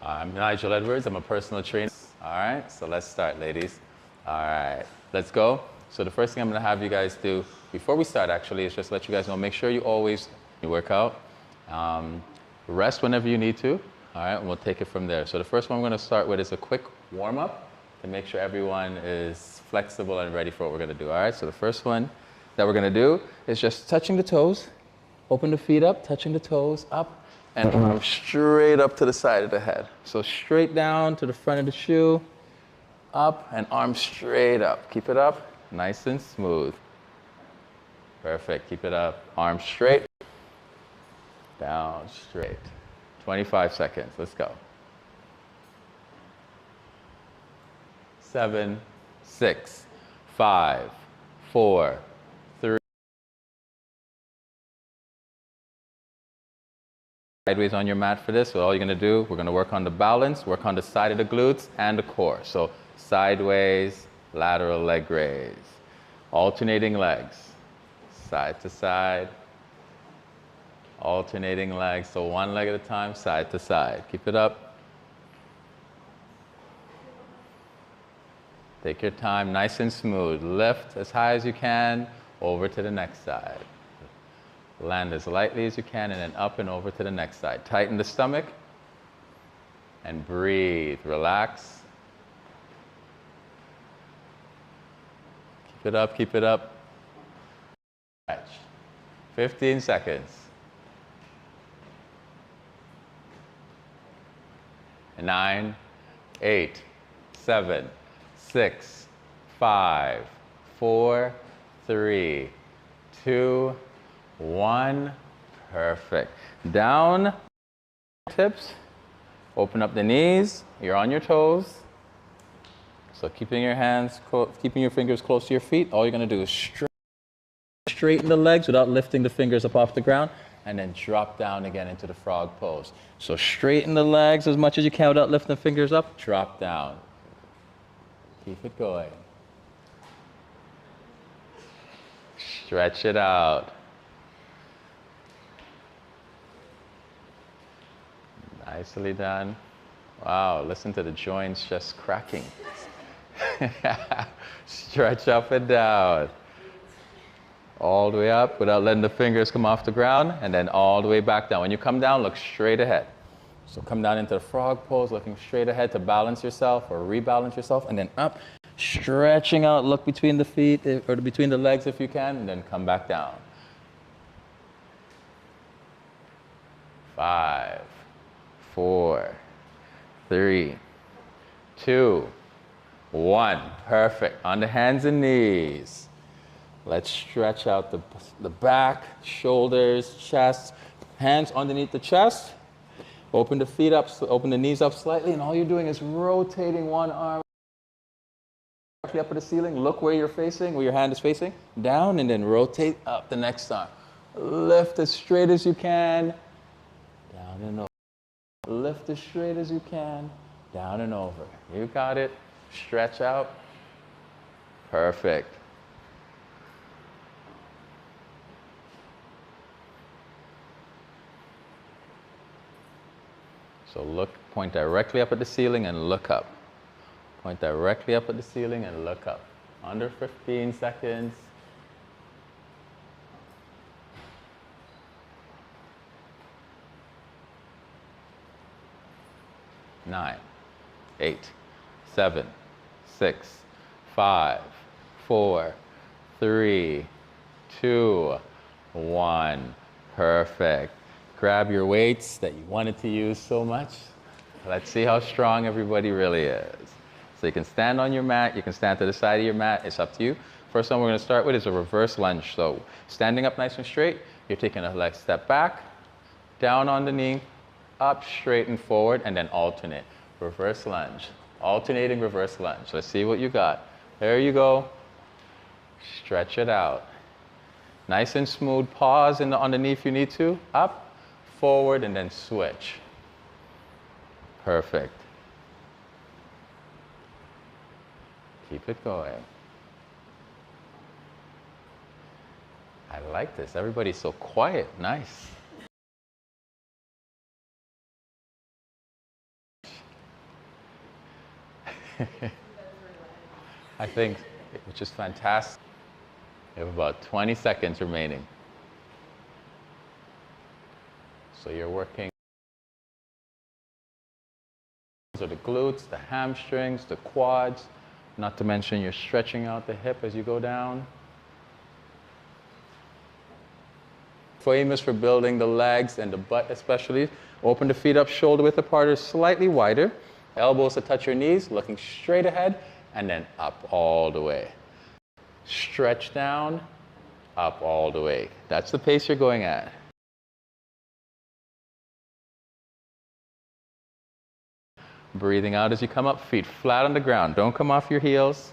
I'm Nigel Edwards. I'm a personal trainer. All right, so let's start, ladies. All right, let's go. So the first thing I'm going to have you guys do before we start, actually, is just let you guys know, make sure you always work out. Rest whenever you need to. All right, and we'll take it from there. So the first one we're going to start with is a quick warm-up to make sure everyone is flexible and ready for what we're going to do. All right, so the first one that we're going to do is just touching the toes. Open the feet up, touching the toes, up, and arm straight up to the side of the head. So straight down to the front of the shoe, up, and arm straight up. Keep it up, nice and smooth. Perfect, keep it up. Arm straight, down, straight. 25 seconds, let's go. 7, 6, 5, 4, 3. Sideways on your mat for this. So all you're going to do, we're going to work on the balance, work on the side of the glutes and the core. So sideways, lateral leg raise. Alternating legs, side to side. Alternating legs, so one leg at a time, side to side. Keep it up. Take your time, nice and smooth. Lift as high as you can, over to the next side. Land as lightly as you can, and then up and over to the next side. Tighten the stomach and breathe. Relax. Keep it up, keep it up. Stretch. 15 seconds. 9, 8, 7, 6, 5, 4, 3, 2, 1. Perfect. Down, tips. Open up the knees. You're on your toes. So keeping your hands, keeping your fingers close to your feet. All you're going to do is straighten the legs without lifting the fingers up off the ground, and then drop down again into the frog pose. So straighten the legs as much as you can without lifting the fingers up. Drop down. Keep it going. Stretch it out. Nicely done. Wow, listen to the joints just cracking. Stretch up and down. All the way up without letting the fingers come off the ground, and then all the way back down. When you come down, look straight ahead. So come down into the frog pose, looking straight ahead to balance yourself or rebalance yourself, and then up, stretching out, look between the feet or between the legs if you can, and then come back down. 5, 4, 3, 2, 1. Perfect. On the hands and knees. Let's stretch out the back, shoulders, chest, hands underneath the chest. Open the feet up, open the knees up slightly, and all you're doing is rotating one arm up at the ceiling. Look where you're facing, where your hand is facing, down, and then rotate up the next arm. Lift as straight as you can, down and over. Lift as straight as you can, down and over. You got it. Stretch out. Perfect. So look, point directly up at the ceiling and look up. Point directly up at the ceiling and look up. Under 15 seconds. 9, 8, 7, 6, 5, 4, 3, 2, 1. Perfect. Grab your weights that you wanted to use so much. Let's see how strong everybody really is. So you can stand on your mat, you can stand to the side of your mat, it's up to you. First one we're going to start with is a reverse lunge. So standing up nice and straight, you're taking a leg step back, down on the knee, up, straight and forward, and then alternate. Reverse lunge. Alternating reverse lunge. Let's see what you got. There you go. Stretch it out. Nice and smooth. Pause in the underneath if you need to. Up, forward, and then switch. Perfect. Keep it going. I like this. Everybody's so quiet. Nice. I think, which is fantastic. You have about 20 seconds remaining. So you're working the glutes, the hamstrings, the quads, not to mention you're stretching out the hip as you go down. Famous for building the legs and the butt especially. Open the feet up, shoulder width apart or slightly wider. Elbows to touch your knees, looking straight ahead, and then up all the way. Stretch down, up all the way. That's the pace you're going at. Breathing out as you come up, feet flat on the ground. Don't come off your heels.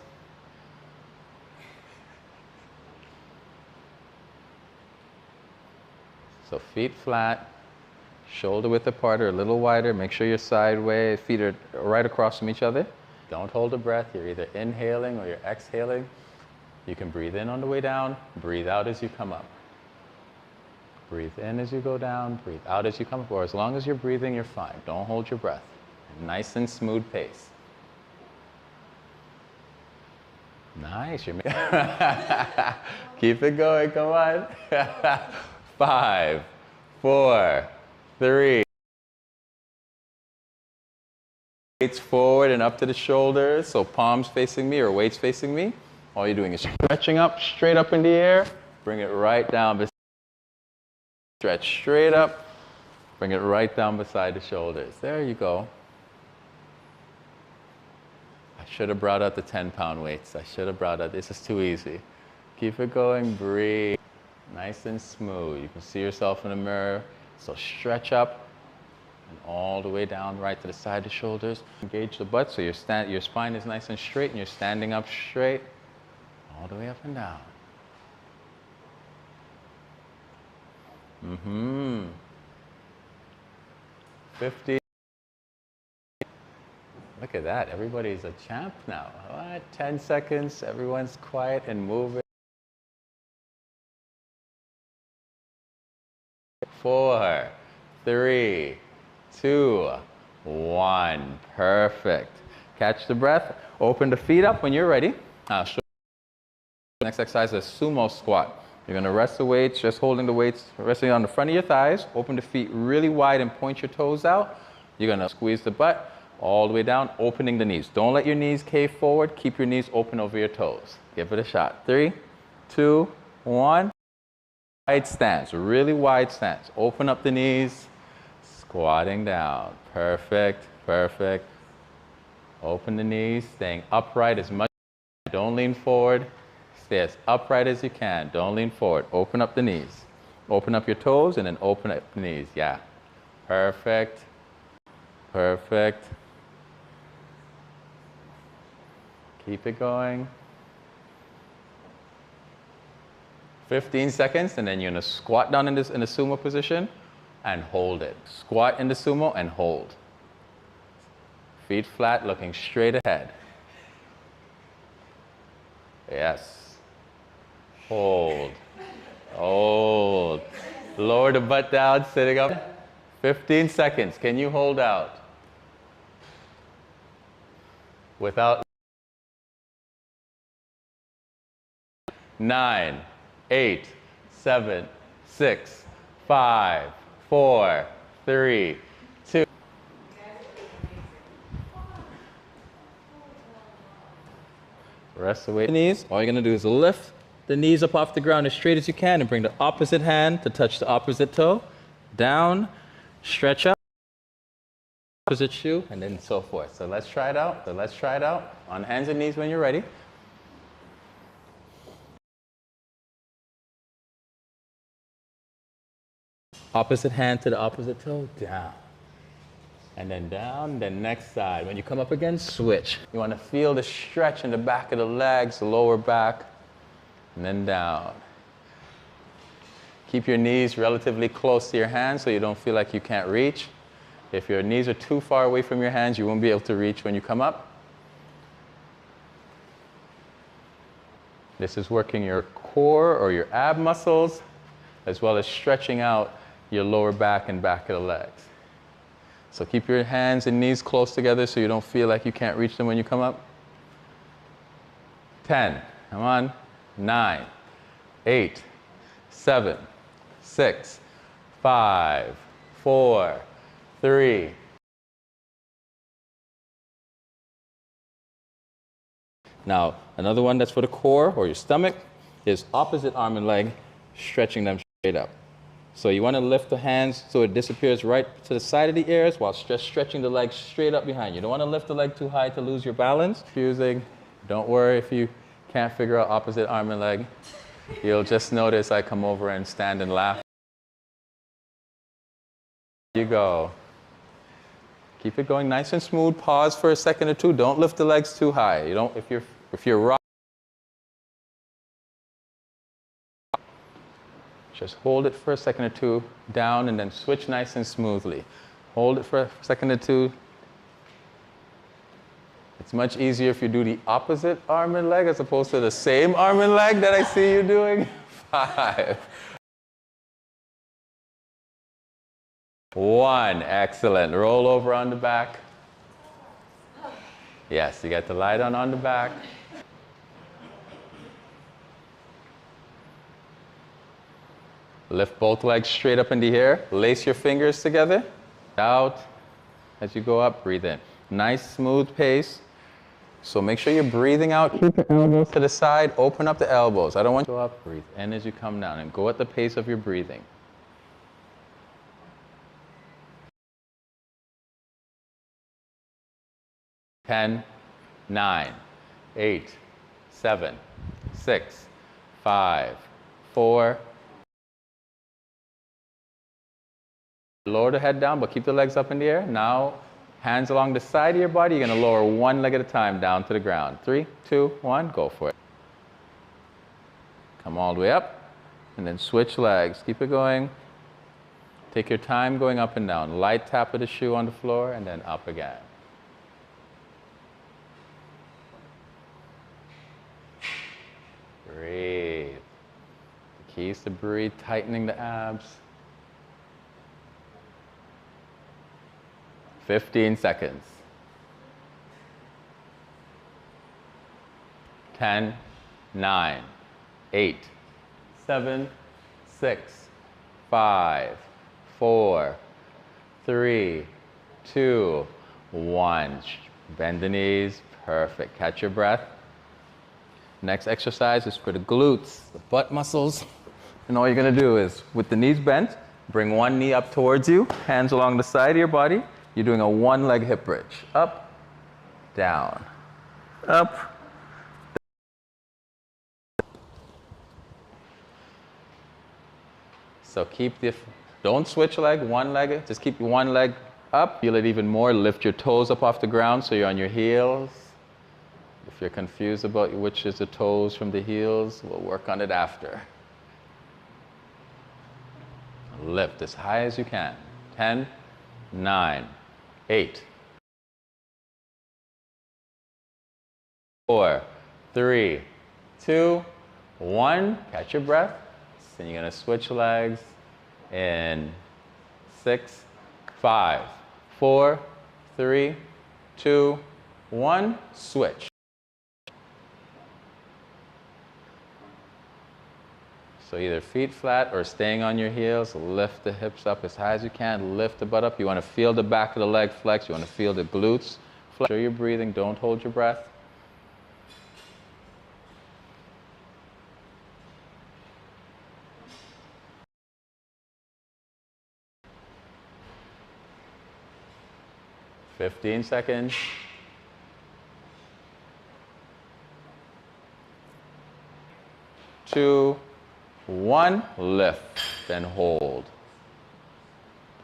So feet flat, shoulder width apart or a little wider. Make sure you're sideways, feet are right across from each other. Don't hold the breath. You're either inhaling or you're exhaling. You can breathe in on the way down, breathe out as you come up. Breathe in as you go down, breathe out as you come up. Or as long as you're breathing, you're fine. Don't hold your breath. Nice and smooth pace. Nice. You're keep it going. Come on. 5, 4, 3. Weights forward and up to the shoulders. So palms facing me or weights facing me. All you're doing is stretching up, straight up in the air. Bring it right down. Stretch straight up. Bring it right down beside the shoulders. There you go. I should have brought out the 10-pound weights. I should have brought out. This is too easy. Keep it going. Breathe. Nice and smooth. You can see yourself in the mirror. So stretch up and all the way down right to the side of the shoulders. Engage the butt so your spine is nice and straight and you're standing up straight. All the way up and down. 50. Look at that. Everybody's a champ now. What? 10 seconds. Everyone's quiet and moving. 4, 3, 2, 1. Perfect. Catch the breath. Open the feet up when you're ready. Next exercise is sumo squat. You're going to rest the weights, just holding the weights, resting on the front of your thighs. Open the feet really wide and point your toes out. You're going to squeeze the butt all the way down, opening the knees. Don't let your knees cave forward. Keep your knees open over your toes. Give it a shot. 3, 2, 1. Wide stance, really wide stance. Open up the knees, squatting down. Perfect, perfect. Open the knees, staying upright as much as you can. Don't lean forward. Stay as upright as you can. Don't lean forward. Open up the knees. Open up your toes and then open up the knees. Yeah. Perfect. Perfect. Keep it going. 15 seconds, and then you're going to squat down in the sumo position and hold it. Squat in the sumo and hold. Feet flat, looking straight ahead. Yes. Hold. Hold. Lower the butt down, sitting up. 15 seconds. Can you hold out? Without 9, 8, 7, 6, 5, 4, 3, 2. Rest the weight. Knees. All you're going to do is lift the knees up off the ground as straight as you can and bring the opposite hand to touch the opposite toe. Down, stretch up, opposite shoe, and then so forth. So let's try it out. On hands and knees when you're ready. Opposite hand to the opposite toe, down. And then down, then next side. When you come up again, switch. You want to feel the stretch in the back of the legs, the lower back, and then down. Keep your knees relatively close to your hands so you don't feel like you can't reach. If your knees are too far away from your hands, you won't be able to reach when you come up. This is working your core or your ab muscles, as well as stretching out your lower back and back of the legs. So keep your hands and knees close together so you don't feel like you can't reach them when you come up. 10, come on, 9, 8, 7, 6, 5, 4, 3. Now, another one that's for the core or your stomach is opposite arm and leg, stretching them straight up. So you want to lift the hands so it disappears right to the side of the ears while just stretching the leg straight up behind you. You don't want to lift the leg too high to lose your balance. Confusing. Don't worry if you can't figure out opposite arm and leg. You'll just notice I come over and stand and laugh. There you go. Keep it going nice and smooth. Pause for a second or two. Don't lift the legs too high. You don't, if you're rock, just hold it for a second or two down and then switch nice and smoothly. Hold it for a second or two. It's much easier if you do the opposite arm and leg as opposed to the same arm and leg that I see you doing. 5. 1, excellent. Roll over on the back. Yes, you got to lie down on the back. Lift both legs straight up in the air. Lace your fingers together. Out. As you go up, breathe in. Nice, smooth pace. So make sure you're breathing out. Keep your elbows to the side. Open up the elbows. I don't want you to go up. Breathe in as you come down. And go at the pace of your breathing. 10, 9, 8, 7, 6, 5, 4. Lower the head down, but keep the legs up in the air. Now, hands along the side of your body. You're going to lower one leg at a time down to the ground. 3, 2, 1, go for it. Come all the way up, and then switch legs. Keep it going. Take your time going up and down. Light tap of the shoe on the floor, and then up again. Breathe. The key is to breathe, tightening the abs. 15 seconds. 10, 9, 8, 7, 6, 5, 4, 3, 2, 1. Bend the knees. Perfect. Catch your breath. Next exercise is for the glutes, the butt muscles. And all you're going to do is, with the knees bent, bring one knee up towards you, hands along the side of your body. You're doing a one-leg hip bridge. Up, down, up. So don't switch leg, one leg, just keep one leg up. Feel it even more. Lift your toes up off the ground so you're on your heels. If you're confused about which is the toes from the heels, we'll work on it after. Lift as high as you can. 10, 9, 8, 4, 3, 2, 1. Catch your breath. Then you're going to switch legs in 6, 5, 4, 3, 2, 1. Switch. So either feet flat or staying on your heels. Lift the hips up as high as you can. Lift the butt up. You want to feel the back of the leg flex. You want to feel the glutes flex. Show your breathing. Don't hold your breath. "15 seconds. 2, 1, lift, then hold.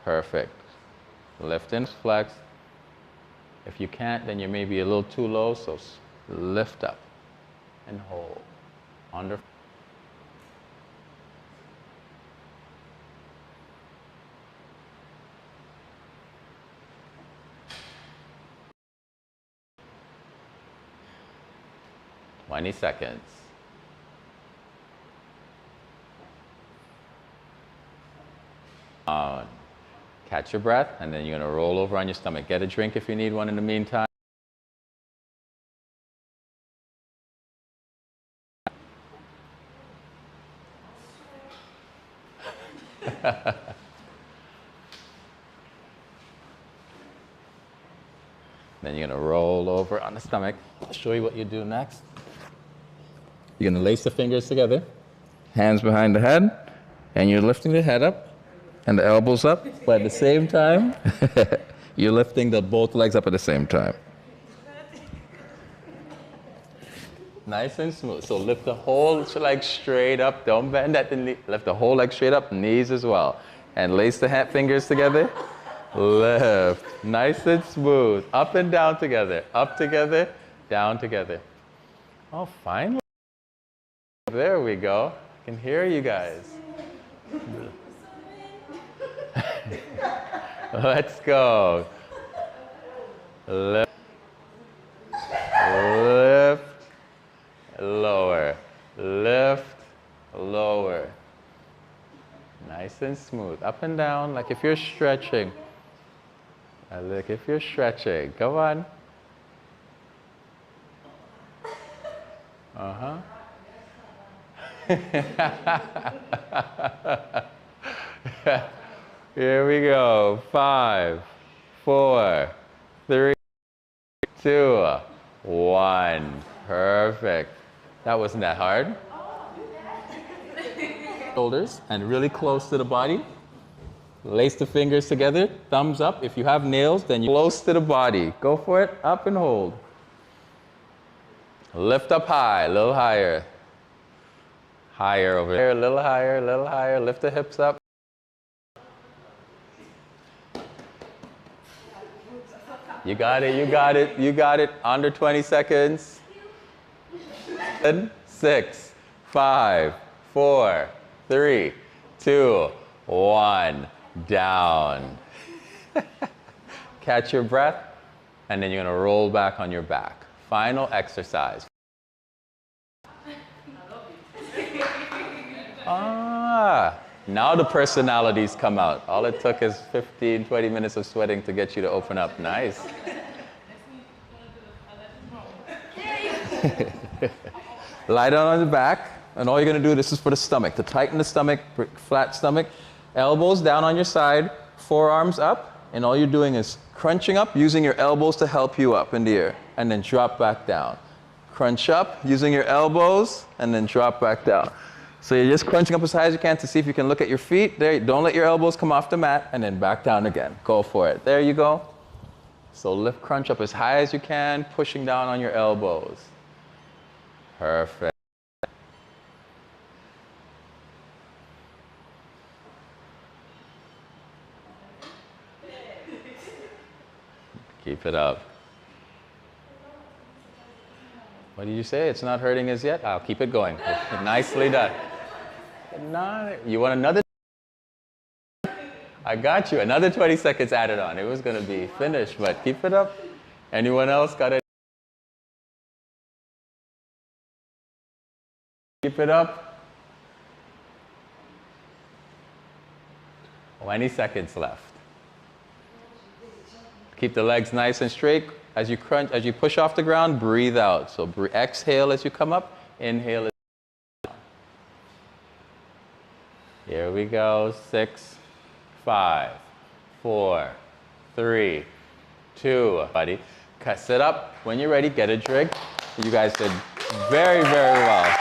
Perfect. Lift and flex. If you can't, then you may be a little too low, so lift up and hold. Under. "20 seconds. Down, Catch your breath, and then you're gonna roll over on your stomach. Get a drink if you need one in the meantime. Then you're gonna roll over on the stomach. I'll show you what you do next. You're gonna lace the fingers together, hands behind the head, and you're lifting the head up and the elbows up, but at the same time, you're lifting both legs up at the same time. Nice and smooth. So lift the whole leg straight up. Don't bend at the knee. Lift the whole leg straight up, knees as well. And lace the fingers together. Lift. Nice and smooth. Up and down together. Up together, down together. Oh, finally. There we go. I can hear you guys. Let's go. Lift. Lift. Lower. Lift. Lower. Nice and smooth. Up and down, like if you're stretching. Like if you're stretching. Come on. Uh-huh. Here we go. 5, 4, 3, 2, 1. Perfect. That wasn't that hard. Shoulders and really close to the body. Lace the fingers together. Thumbs up. If you have nails, then you're close to the body. Go for it. Up and hold. Lift up high. A little higher. Higher over there. A little higher. A little higher. Lift the hips up. You got it. You got it. You got it. Under 20 seconds. 7, 6, 5, 4, 3, 2, 1. Down. Catch your breath, and then you're going to roll back on your back. Final exercise. Now the personalities come out. All it took is 15, 20 minutes of sweating to get you to open up. Nice. Lie down on the back, and all you're going to do, this is for the stomach, to tighten the stomach, flat stomach. Elbows down on your side, forearms up, and all you're doing is crunching up, using your elbows to help you up in the air, and then drop back down. Crunch up, using your elbows, and then drop back down. So you're just crunching up as high as you can to see if you can look at your feet. There, don't let your elbows come off the mat, and then back down again. Go for it. There you go. So lift, crunch up as high as you can, pushing down on your elbows. Perfect. Keep it up. What did you say? It's not hurting as yet? I'll keep it going. Nicely done. You want another? I got you. Another 20 seconds added on. It was going to be finished, but keep it up. Anyone else got it? Keep it up. 20 seconds left. Keep the legs nice and straight. As you crunch, as you push off the ground, breathe out. So exhale as you come up, inhale as you come down. Here we go. 6, 5, 4, 3, 2. Buddy, sit up. When you're ready, get a drink. You guys did very, very well.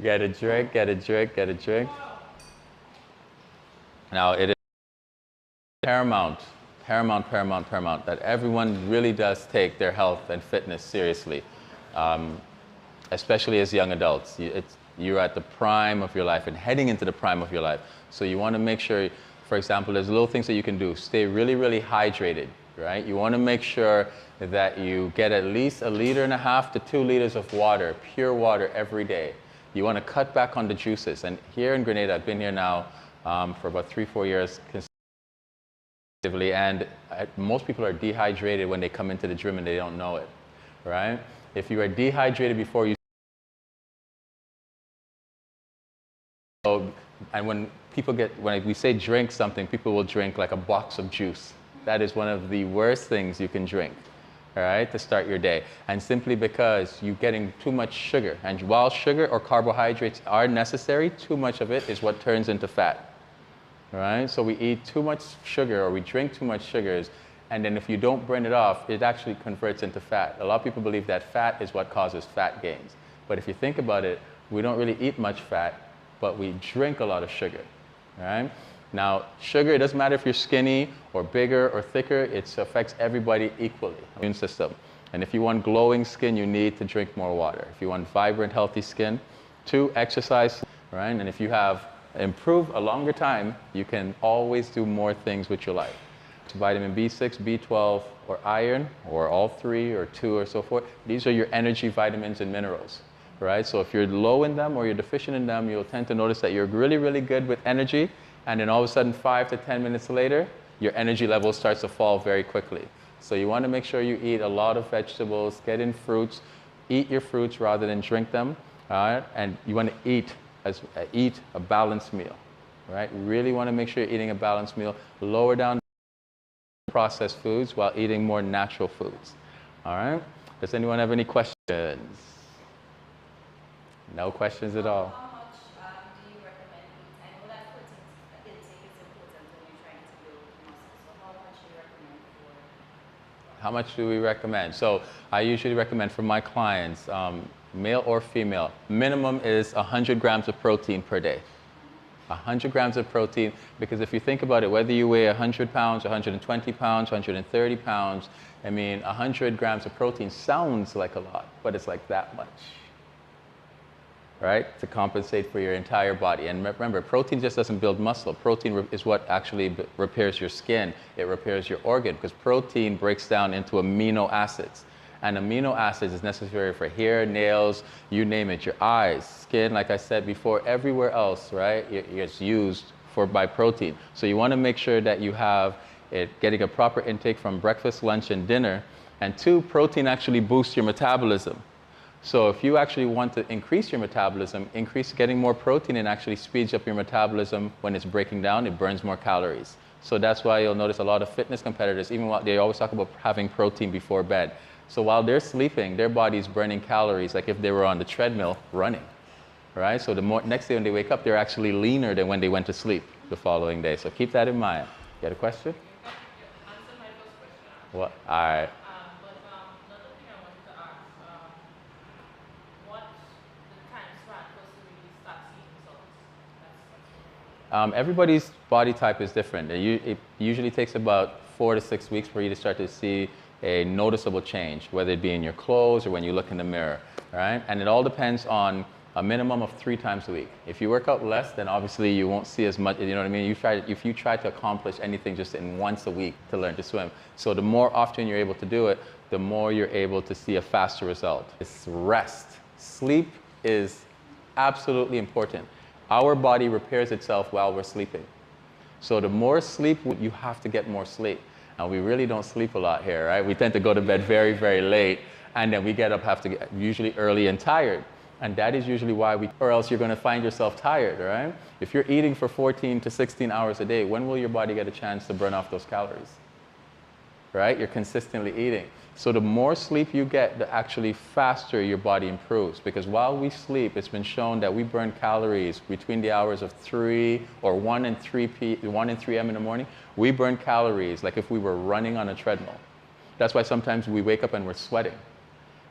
Get a drink, get a drink, get a drink. Now, it is paramount that everyone really does take their health and fitness seriously, especially as young adults. You're at the prime of your life and heading into the prime of your life. So you want to make sure, for example, there's little things that you can do. Stay really, really hydrated, right? You want to make sure that you get at least 1.5 liters to 2 liters of water, pure water every day. You want to cut back on the juices. And here in Grenada, I've been here now for about 3-4 years consecutively, and most people are dehydrated when they come into the gym and they don't know it, right? If you are dehydrated before you And when we say drink something, people will drink like a box of juice. That is one of the worst things you can drink, all right, to start your day. And simply because you're getting too much sugar. And while sugar or carbohydrates are necessary, too much of it is what turns into fat, all right? So we eat too much sugar or we drink too much sugars, and then if you don't burn it off, it actually converts into fat. A lot of people believe that fat is what causes fat gains. But if you think about it, we don't really eat much fat, but we drink a lot of sugar, right? Now, sugar, it doesn't matter if you're skinny or bigger or thicker, it affects everybody equally, immune system. And if you want glowing skin, you need to drink more water. If you want vibrant, healthy skin, 2, exercise, right? And if you have improved a longer time, you can always do more things with your life. Vitamin B6, B12, or iron, or all 3 or 2 or so forth. These are your energy vitamins and minerals, right? So if you're low in them or you're deficient in them, you'll tend to notice that you're really, really good with energy, and then all of a sudden 5 to 10 minutes later, your energy level starts to fall very quickly. So you want to make sure you eat a lot of vegetables, get in fruits, eat your fruits rather than drink them, and you want to eat a balanced meal, right? You really want to make sure you're eating a balanced meal, lower down processed foods while eating more natural foods. All right? Does anyone have any questions? No questions at all. How much do you recommend eating? I know that protein intake is important when you're trying to build muscle. So how much do you recommend for? How much do we recommend? So I usually recommend for my clients, male or female, minimum is 100 grams of protein per day. 100 grams of protein, because if you think about it, whether you weigh 100 pounds, 120 pounds, 130 pounds, I mean, 100 grams of protein sounds like a lot, but it's like that much, right? To compensate for your entire body. And remember, protein just doesn't build muscle. Protein is what actually repairs your skin. It repairs your organ, because protein breaks down into amino acids. And amino acids is necessary for hair, nails, you name it, your eyes, skin, like I said before, everywhere else, right? It's used by protein. So you want to make sure that you have it getting a proper intake from breakfast, lunch, and dinner. And 2, protein actually boosts your metabolism. So if you actually want to increase your metabolism, getting more protein and actually speeds up your metabolism when it's breaking down, it burns more calories. So that's why you'll notice a lot of fitness competitors, even while they always talk about having protein before bed. So while they're sleeping, their body's burning calories like if they were on the treadmill running, right? So next day when they wake up, they're actually leaner than when they went to sleep the following day. So keep that in mind. You got a question? You answered my first question. What? All right. But another thing I wanted to ask, what's the time span for us to really start seeing results? Everybody's body type is different. It usually takes about 4 to 6 weeks for you to start to see a noticeable change, whether it be in your clothes or when you look in the mirror, right? And it all depends on a minimum of 3 times a week. If you work out less, then obviously you won't see as much, you know what I mean? If you try to accomplish anything just in once a week to learn to swim. So the more often you're able to do it, the more you're able to see a faster result. It's rest. Sleep is absolutely important. Our body repairs itself while we're sleeping. So the more sleep, you have to get more sleep. And we really don't sleep a lot here, right? We tend to go to bed very, very late, and then we get up, usually early and tired. And that is usually why or else you're gonna find yourself tired, right? If you're eating for 14 to 16 hours a day, when will your body get a chance to burn off those calories? Right? You're consistently eating. So the more sleep you get, the actually faster your body improves. Because while we sleep, it's been shown that we burn calories between the hours of 3 or 1 and 3 a.m. in the morning. We burn calories like if we were running on a treadmill. That's why sometimes we wake up and we're sweating.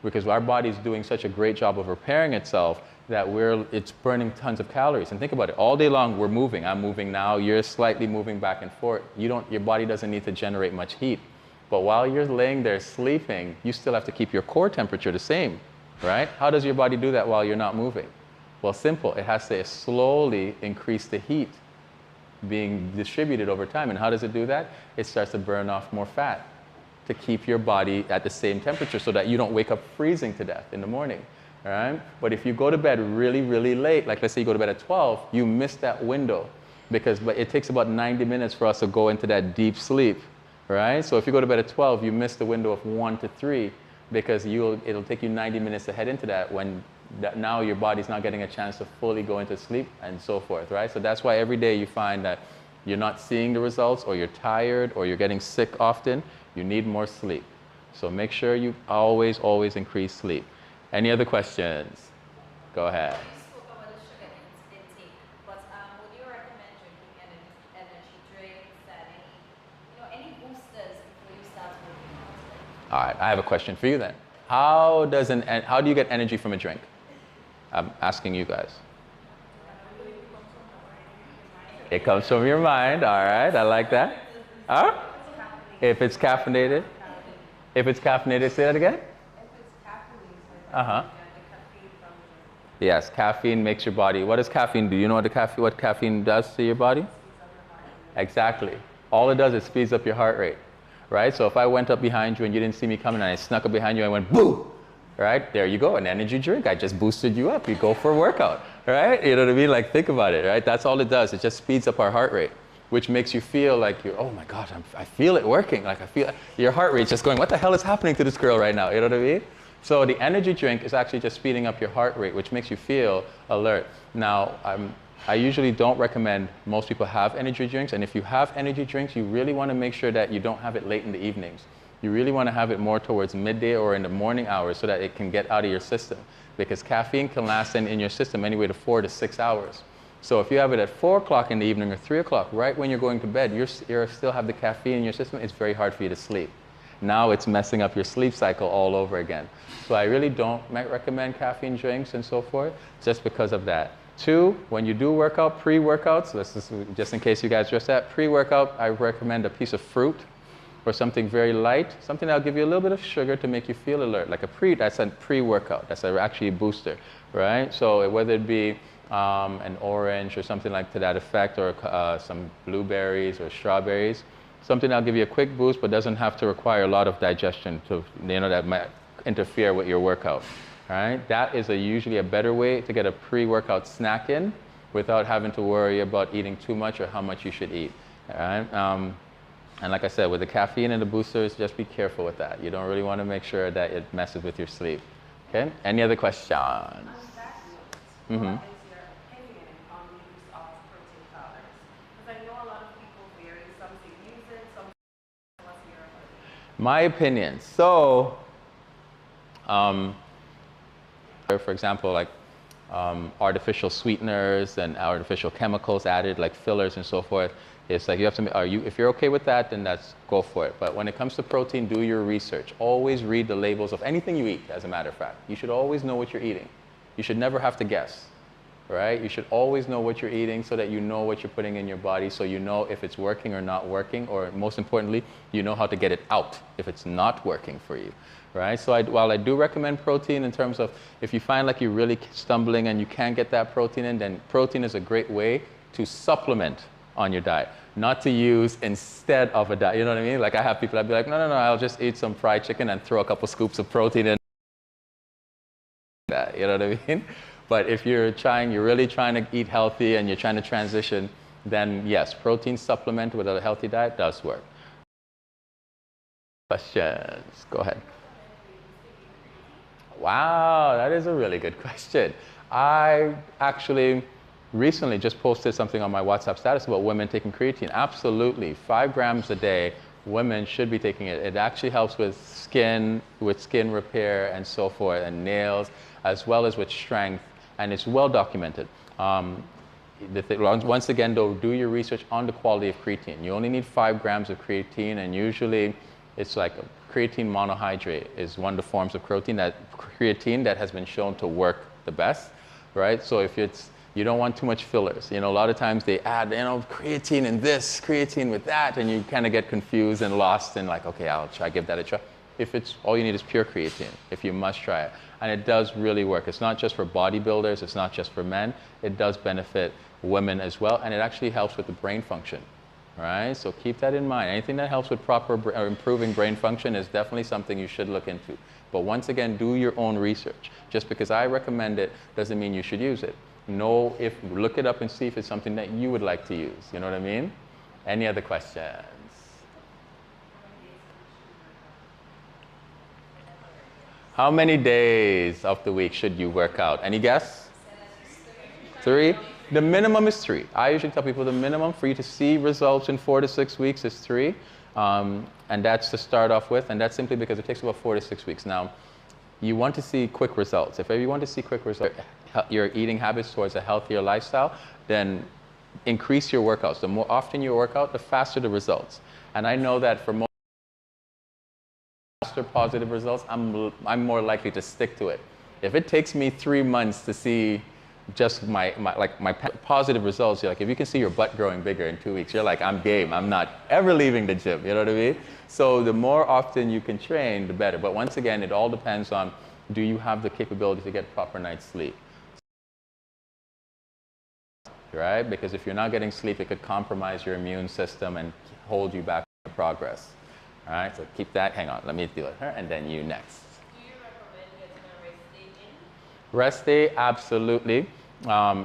Because our body's doing such a great job of repairing itself that it's burning tons of calories. And think about it, all day long we're moving. I'm moving now, you're slightly moving back and forth. Your body doesn't need to generate much heat. But while you're laying there sleeping, you still have to keep your core temperature the same, right? How does your body do that while you're not moving? Well, simple. It has to slowly increase the heat being distributed over time. And how does it do that? It starts to burn off more fat to keep your body at the same temperature so that you don't wake up freezing to death in the morning, all right? But if you go to bed really, really late, like let's say you go to bed at 12, you miss that window but it takes about 90 minutes for us to go into that deep sleep. Right? So if you go to bed at 12, you miss the window of 1 to 3, because it'll take you 90 minutes to head into that when now your body's not getting a chance to fully go into sleep and so forth, right? So that's why every day you find that you're not seeing the results, or you're tired, or you're getting sick often. You need more sleep. So make sure you always, always increase sleep. Any other questions? Go ahead. You spoke about the sugar intake, but would you recommend drinking energy drinks and any boosters before you start working out? All right, I have a question for you then. How do you get energy from a drink? I'm asking you guys. It comes from your mind. All right, I like that. Huh? If it's caffeinated. If it's caffeinated, say that again. If it's caffeinated, Uh-huh. the caffeine from Yes, caffeine makes your body. What does caffeine do? You know what caffeine does to your body? Exactly. All it does is speeds up your heart rate, right? So if I went up behind you and you didn't see me coming and I snuck up behind you and went boo, right? There you go, an energy drink. I just boosted you up. You go for a workout, right? You know what I mean? Like, think about it, right? That's all it does. It just speeds up our heart rate, which makes you feel like oh my God, I feel it working. Like I feel your heart rate's just going, what the hell is happening to this girl right now? You know what I mean? So the energy drink is actually just speeding up your heart rate, which makes you feel alert. Now, I usually don't recommend most people have energy drinks, and if you have energy drinks, you really want to make sure that you don't have it late in the evenings. You really want to have it more towards midday or in the morning hours so that it can get out of your system, because caffeine can last in your system anywhere to 4 to 6 hours. So if you have it at 4 o'clock in the evening or 3 o'clock, right when you're going to bed, you still have the caffeine in your system, it's very hard for you to sleep. Now it's messing up your sleep cycle all over again. So I really don't recommend caffeine drinks and so forth, just because of that. 2, when you do workout, pre-workouts, just in case you guys just that, pre-workout, I recommend a piece of fruit or something very light, something that'll give you a little bit of sugar to make you feel alert, like that's a pre-workout, that's actually a booster, right? So whether it be an orange or something like to that effect, or some blueberries or strawberries, something that'll give you a quick boost but doesn't have to require a lot of digestion that might interfere with your workout. All right? That is usually a better way to get a pre-workout snack in without having to worry about eating too much or how much you should eat. All right? And like I said, with the caffeine and the boosters, just be careful with that. You don't really want to make sure that it messes with your sleep. Okay? Any other questions? On that note, what is your opinion on the use of protein powders? Because I know a lot of people vary. Some say use it, some say what's your opinion? My opinion. So, for example, like artificial sweeteners and artificial chemicals added, like fillers and so forth. It's like you have to, if you're okay with that, then go for it. But when it comes to protein, do your research. Always read the labels of anything you eat, as a matter of fact. You should always know what you're eating. You should never have to guess, right? You should always know what you're eating so that you know what you're putting in your body, so you know if it's working or not working, or most importantly, you know how to get it out if it's not working for you, right? So while I do recommend protein in terms of if you find like you're really stumbling and you can't get that protein in, then protein is a great way to supplement on your diet, not to use instead of a diet. You know what I mean? Like I have people, I'd be like, no, I'll just eat some fried chicken and throw a couple scoops of protein in that. You know what I mean? But if you're really trying to eat healthy and you're trying to transition, then yes, protein supplement with a healthy diet does work. Questions? Go ahead. Wow, that is a really good question. I actually recently just posted something on my WhatsApp status about women taking creatine. Absolutely, 5 grams a day, women should be taking it. It actually helps with skin repair and so forth, and nails, as well as with strength, and it's well documented. Once again, though, do your research on the quality of creatine. You only need 5 grams of creatine, and usually it's like creatine monohydrate is one of the forms of creatine that has been shown to work the best, right? So if you don't want too much fillers. You know, a lot of times they add, creatine and this, creatine with that, and you kind of get confused and lost and like, okay, I'll give that a try. If all you need is pure creatine, if you must try it. And it does really work. It's not just for bodybuilders, it's not just for men. It does benefit women as well, and it actually helps with the brain function, right? So keep that in mind. Anything that helps with improving brain function is definitely something you should look into. But once again, do your own research. Just because I recommend it doesn't mean you should use it. Look it up and see if it's something that you would like to use. You know what I mean? Any other questions? How many days of the week should you work out? Any guess? 3? The minimum is 3. I usually tell people the minimum for you to see results in 4 to 6 weeks is 3. And that's to start off with. And that's simply because it takes about 4 to 6 weeks. Now, you want to see quick results. If you want to see quick results, your eating habits towards a healthier lifestyle, then increase your workouts. The more often you work out, the faster the results. And I know that for most faster positive results, I'm more likely to stick to it. If it takes me 3 months to see just my positive results, you're like, if you can see your butt growing bigger in 2 weeks, you're like, I'm game. I'm not ever leaving the gym. You know what I mean? So the more often you can train, the better. But once again, it all depends on, do you have the capability to get proper night's sleep? Right? Because if you're not getting sleep, it could compromise your immune system and hold you back from progress. All right? So keep that. Hang on. Let me deal with her, and then you next. Do you recommend getting a rest day in? Rest day, absolutely.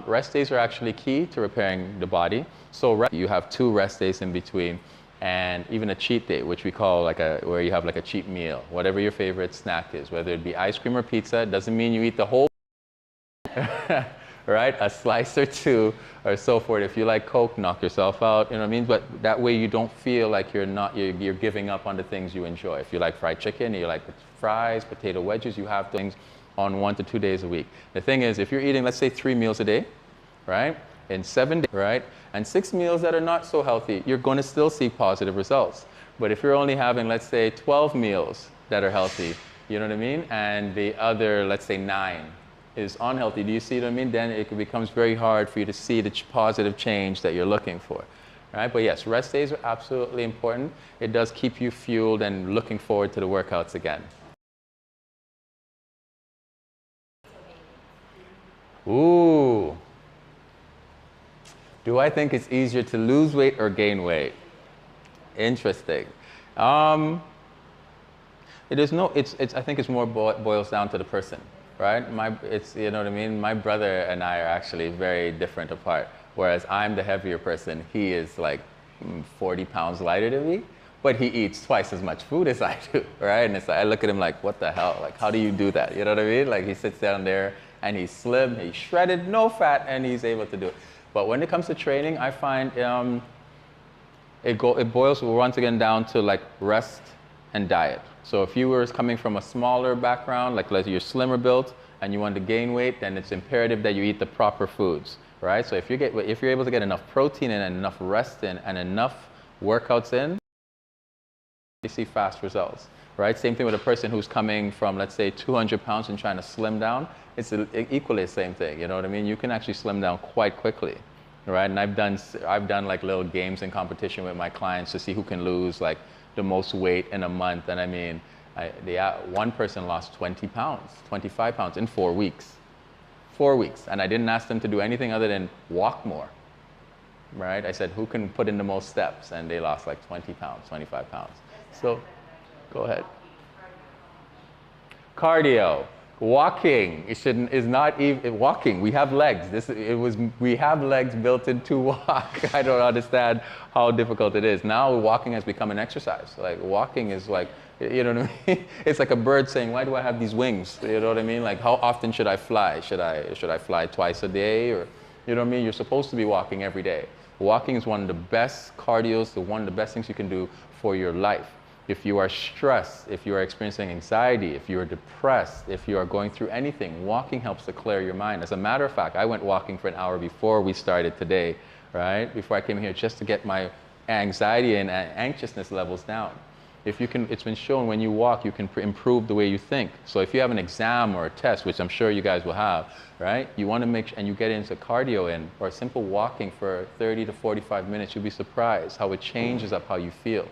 Rest days are actually key to repairing the body. So you have 2 rest days in between, and even a cheat day, which we call where you have like a cheat meal, whatever your favorite snack is, whether it be ice cream or pizza. It doesn't mean you eat the whole right? A slice or 2 or so forth. If you like Coke, knock yourself out, you know what I mean? But that way you don't feel like you're giving up on the things you enjoy. If you like fried chicken, you like fries, potato wedges, you have things on 1 to 2 days a week. The thing is, if you're eating, let's say 3 meals a day, right? In 7 days, right? And 6 meals that are not so healthy, you're going to still see positive results. But if you're only having, let's say, 12 meals that are healthy, you know what I mean? And the other, let's say 9 is unhealthy, do you see what I mean? Then it becomes very hard for you to see the positive change that you're looking for. Right? But yes, rest days are absolutely important. It does keep you fueled and looking forward to the workouts again. Ooh. Do I think it's easier to lose weight or gain weight? Interesting. I think it's more boils down to the person. Right? You know what I mean? My brother and I are actually very different apart. Whereas I'm the heavier person, he is like 40 pounds lighter than me, but he eats twice as much food as I do, right? And it's like, I look at him like, what the hell? Like, how do you do that? You know what I mean? Like, he sits down there and he's slim, he's shredded, no fat, and he's able to do it. But when it comes to training, I find it boils once again down to like rest and diet. So if you were coming from a smaller background, like you're slimmer built and you want to gain weight, then it's imperative that you eat the proper foods, right? So if you're able to get enough protein in and enough rest in and enough workouts in, you see fast results, right? Same thing with a person who's coming from, let's say, 200 pounds and trying to slim down. It's equally the same thing, you know what I mean? You can actually slim down quite quickly, right? And I've done like little games in competition with my clients to see who can lose like the most weight in a month. And I mean, one person lost 20 pounds, 25 pounds in 4 weeks. 4 weeks. And I didn't ask them to do anything other than walk more, right? I said, who can put in the most steps? And they lost like 20 pounds, 25 pounds. So, go ahead. Cardio. Walking is not even walking. We have legs. We have legs built in to walk. I don't understand how difficult it is. Now walking has become an exercise. Like walking is like, you know what I mean? It's like a bird saying, "Why do I have these wings?" You know what I mean? Like, how often should I fly? Should I fly twice a day, or you know what I mean? You're supposed to be walking every day. Walking is one of the best cardios, one of the best things you can do for your life. If you are stressed, if you are experiencing anxiety, if you are depressed, if you are going through anything, walking helps to clear your mind. As a matter of fact, I went walking for an hour before we started today, right? Before I came here, just to get my anxiety and anxiousness levels down. It's been shown when you walk, you can improve the way you think. So if you have an exam or a test, which I'm sure you guys will have, right? You want to make sure, and you get into cardio or simple walking for 30 to 45 minutes, you'll be surprised how it changes up how you feel.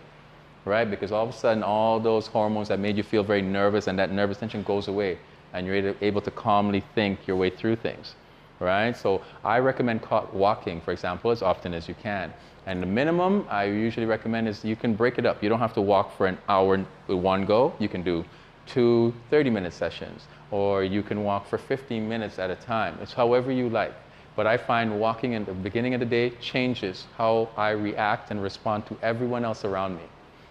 Right? Because all of a sudden, all those hormones that made you feel very nervous and that nervous tension goes away, and you're able to calmly think your way through things, right? So I recommend walking, for example, as often as you can. And the minimum I usually recommend is you can break it up. You don't have to walk for an hour with one go. You can do 2 30-minute sessions, or you can walk for 15 minutes at a time. It's however you like. But I find walking in the beginning of the day changes how I react and respond to everyone else around me.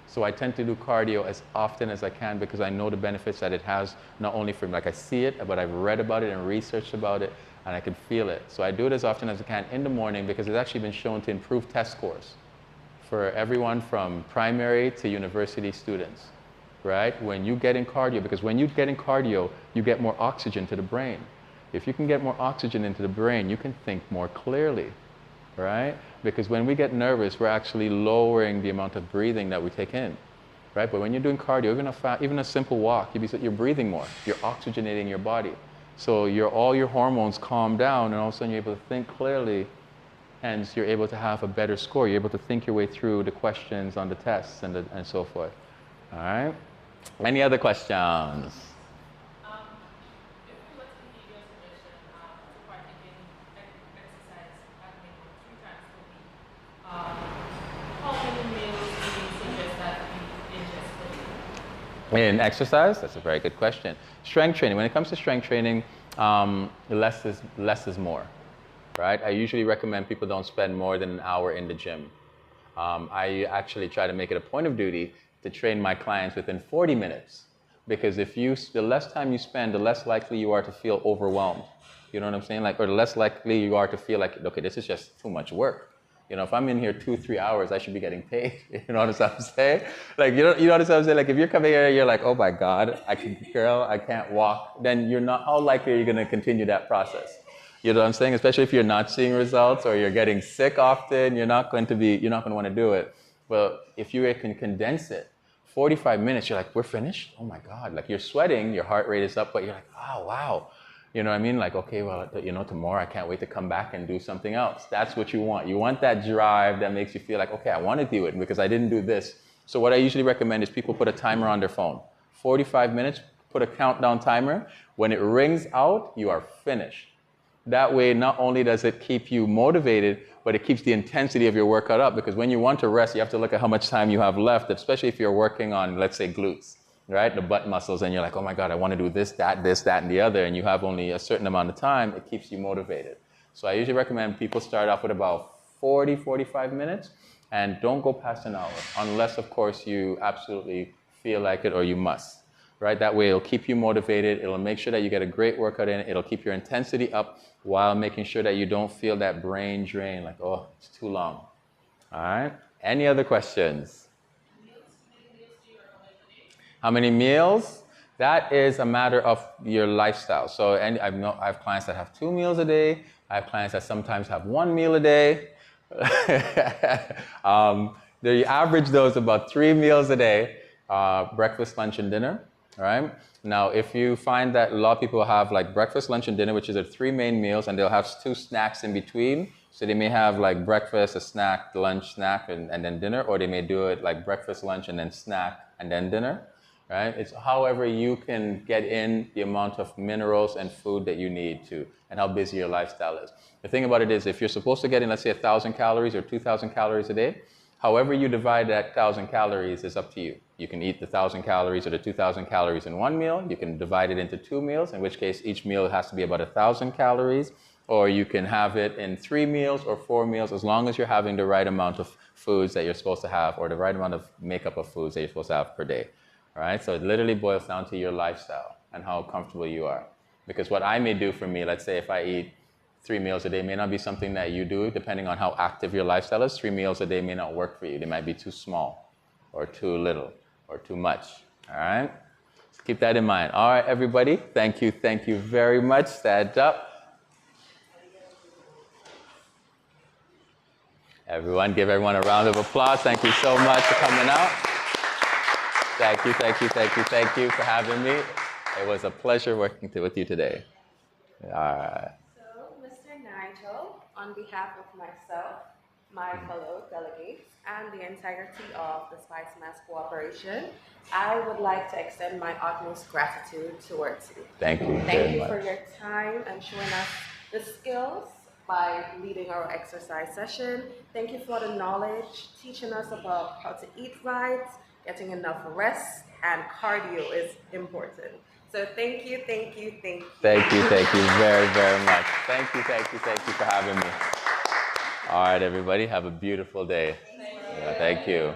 So I tend to do cardio as often as I can because I know the benefits that it has, not only for me, like I see it, but I've read about it and researched about it, and I can feel it. So I do it as often as I can in the morning because it's actually been shown to improve test scores for everyone from primary to university students, right? When you get in cardio, because when you get in cardio, you get more oxygen to the brain. If you can get more oxygen into the brain, you can think more clearly, right? Because when we get nervous, we're actually lowering the amount of breathing that we take in, right? But when you're doing cardio, even a simple walk, you're breathing more. You're oxygenating your body. So all your hormones calm down, and all of a sudden you're able to think clearly, hence you're able to have a better score. You're able to think your way through the questions on the tests and so forth. All right? Any other questions? If we were to give you a suggestion to partake in exercise at minimum 3 times per week, how many meals do you suggest that we ingest per day? In exercise? That's a very good question. Strength training. When it comes to strength training, less is more, right? I usually recommend people don't spend more than an hour in the gym. I actually try to make it a point of duty to train my clients within 40 minutes. Because the less time you spend, the less likely you are to feel overwhelmed. You know what I'm saying? Or the less likely you are to feel like, okay, this is just too much work. You know, if I'm in here 2-3 hours, I should be getting paid. You know what I'm saying? You know what I'm saying? Like, if you're coming here, you're like, oh my God, I can't walk. Then how likely are you going to continue that process? You know what I'm saying? Especially if you're not seeing results or you're getting sick often, you're not going to want to do it. Well, if you can condense it, 45 minutes, you're like, we're finished? Oh my God. Like, you're sweating, your heart rate is up, but you're like, oh, wow. You know what I mean? Like, okay, well, tomorrow I can't wait to come back and do something else. That's what you want. You want that drive that makes you feel like, okay, I want to do it because I didn't do this. So what I usually recommend is people put a timer on their phone. 45 minutes, put a countdown timer. When it rings out, you are finished. That way, not only does it keep you motivated, but it keeps the intensity of your workout up, because when you want to rest, you have to look at how much time you have left, especially if you're working on, let's say, glutes, right? The butt muscles, and you're like, oh my God, I want to do this, that, and the other, and you have only a certain amount of time, it keeps you motivated. So I usually recommend people start off with about 45 minutes, and don't go past an hour, unless, of course, you absolutely feel like it or you must. Right? That way it'll keep you motivated, it'll make sure that you get a great workout in, it'll keep your intensity up while making sure that you don't feel that brain drain, like, oh, it's too long. All right? Any other questions? How many meals? That is a matter of your lifestyle. So I have clients that have 2 meals a day, I have clients that sometimes have 1 meal a day. The average though is about 3 meals a day, breakfast, lunch, and dinner. Right? Now, if you find that a lot of people have like breakfast, lunch, and dinner, which is their 3 main meals, and they'll have 2 snacks in between. So they may have like breakfast, a snack, lunch, snack, and then dinner, or they may do it like breakfast, lunch, and then snack, and then dinner. Right? It's however you can get in the amount of minerals and food that you need to, and how busy your lifestyle is. The thing about it is, if you're supposed to get in, let's say 1,000 calories or 2,000 calories a day, however you divide that 1,000 calories is up to you. You can eat the 1,000 calories or the 2,000 calories in 1 meal. You can divide it into 2 meals, in which case each meal has to be about 1,000 calories. Or you can have it in 3 meals or 4 meals, as long as you're having the right amount of foods that you're supposed to have, or the right amount of makeup of foods that you're supposed to have per day. All right? So it literally boils down to your lifestyle and how comfortable you are. Because what I may do for me, let's say if I eat 3 meals a day, may not be something that you do, depending on how active your lifestyle is. 3 meals a day may not work for you. They might be too small, or too little, or too much. All right? So keep that in mind. All right, everybody. Thank you very much. Stand up. Everyone, give everyone a round of applause. Thank you so much for coming out. Thank you for having me. It was a pleasure working with you today. All right. On behalf of myself, my fellow delegates, and the entirety of the Spice Mass Cooperation, I would like to extend my utmost gratitude towards you. Thank you. Thank you for your time and showing us the skills by leading our exercise session. Thank you for the knowledge, teaching us about how to eat right, getting enough rest, and cardio is important. So thank you. Thank you very, very much. Thank you for having me. All right, everybody, have a beautiful day. Thank you.